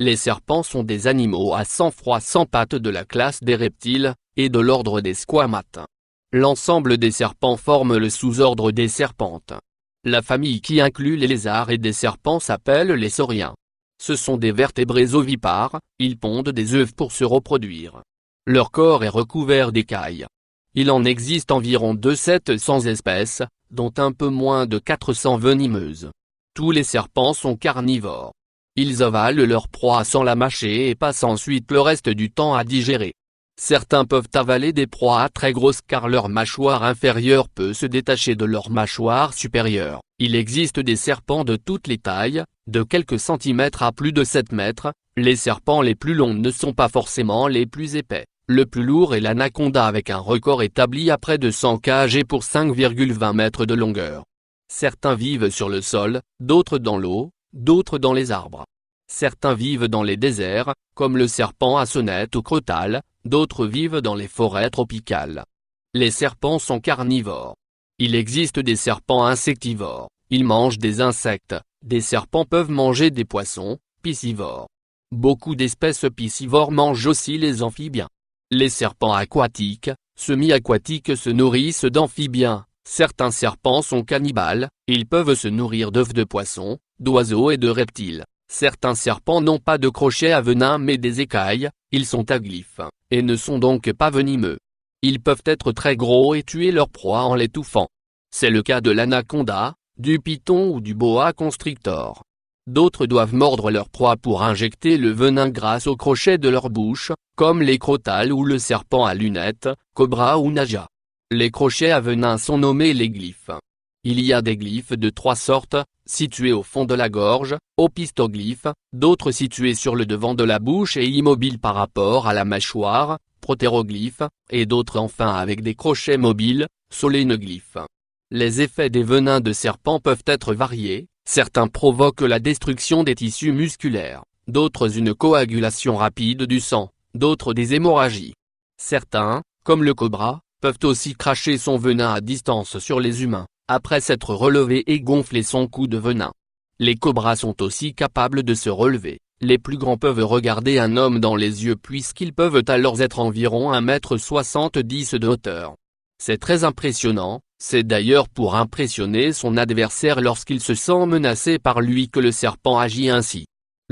Les serpents sont des animaux à sang-froid sans pattes de la classe des reptiles, et de l'ordre des squamates. L'ensemble des serpents forme le sous-ordre des serpentes. La famille qui inclut les lézards et des serpents s'appelle les sauriens. Ce sont des vertébrés ovipares, ils pondent des œufs pour se reproduire. Leur corps est recouvert d'écailles. Il en existe environ 700 espèces, dont un peu moins de 400 venimeuses. Tous les serpents sont carnivores. Ils avalent leur proie sans la mâcher et passent ensuite le reste du temps à digérer. Certains peuvent avaler des proies très grosses car leur mâchoire inférieure peut se détacher de leur mâchoire supérieure. Il existe des serpents de toutes les tailles, de quelques centimètres à plus de 7 mètres. Les serpents les plus longs ne sont pas forcément les plus épais. Le plus lourd est l'anaconda avec un record établi à près de 100 kg pour 5,20 mètres de longueur. Certains vivent sur le sol, d'autres dans l'eau, d'autres dans les arbres. Certains vivent dans les déserts, comme le serpent à sonnette ou crotal, d'autres vivent dans les forêts tropicales. Les serpents sont carnivores. Il existe des serpents insectivores, ils mangent des insectes. Des serpents peuvent manger des poissons, piscivores. Beaucoup d'espèces piscivores mangent aussi les amphibiens. Les serpents aquatiques, semi-aquatiques se nourrissent d'amphibiens. Certains serpents sont cannibales, ils peuvent se nourrir d'œufs de poissons, d'oiseaux et de reptiles. Certains serpents n'ont pas de crochets à venin mais des écailles, ils sont aglyphes, et ne sont donc pas venimeux. Ils peuvent être très gros et tuer leur proie en l'étouffant. C'est le cas de l'anaconda, du python ou du boa constrictor. D'autres doivent mordre leur proie pour injecter le venin grâce au crochet de leur bouche, comme les crotales ou le serpent à lunettes, cobra ou naja. Les crochets à venin sont nommés les glyphes. Il y a des glyphes de 3 sortes, situés au fond de la gorge, opistoglyphes, d'autres situés sur le devant de la bouche et immobiles par rapport à la mâchoire, protéroglyphes, et d'autres enfin avec des crochets mobiles, solénoglyphes. Les effets des venins de serpent peuvent être variés, certains provoquent la destruction des tissus musculaires, d'autres une coagulation rapide du sang, d'autres des hémorragies. Certains, comme le cobra, peuvent aussi cracher son venin à distance sur les humains, après s'être relevé et gonfler son cou de venin. Les cobras sont aussi capables de se relever, les plus grands peuvent regarder un homme dans les yeux puisqu'ils peuvent alors être environ 1,70 m de hauteur. C'est très impressionnant, c'est d'ailleurs pour impressionner son adversaire lorsqu'il se sent menacé par lui que le serpent agit ainsi.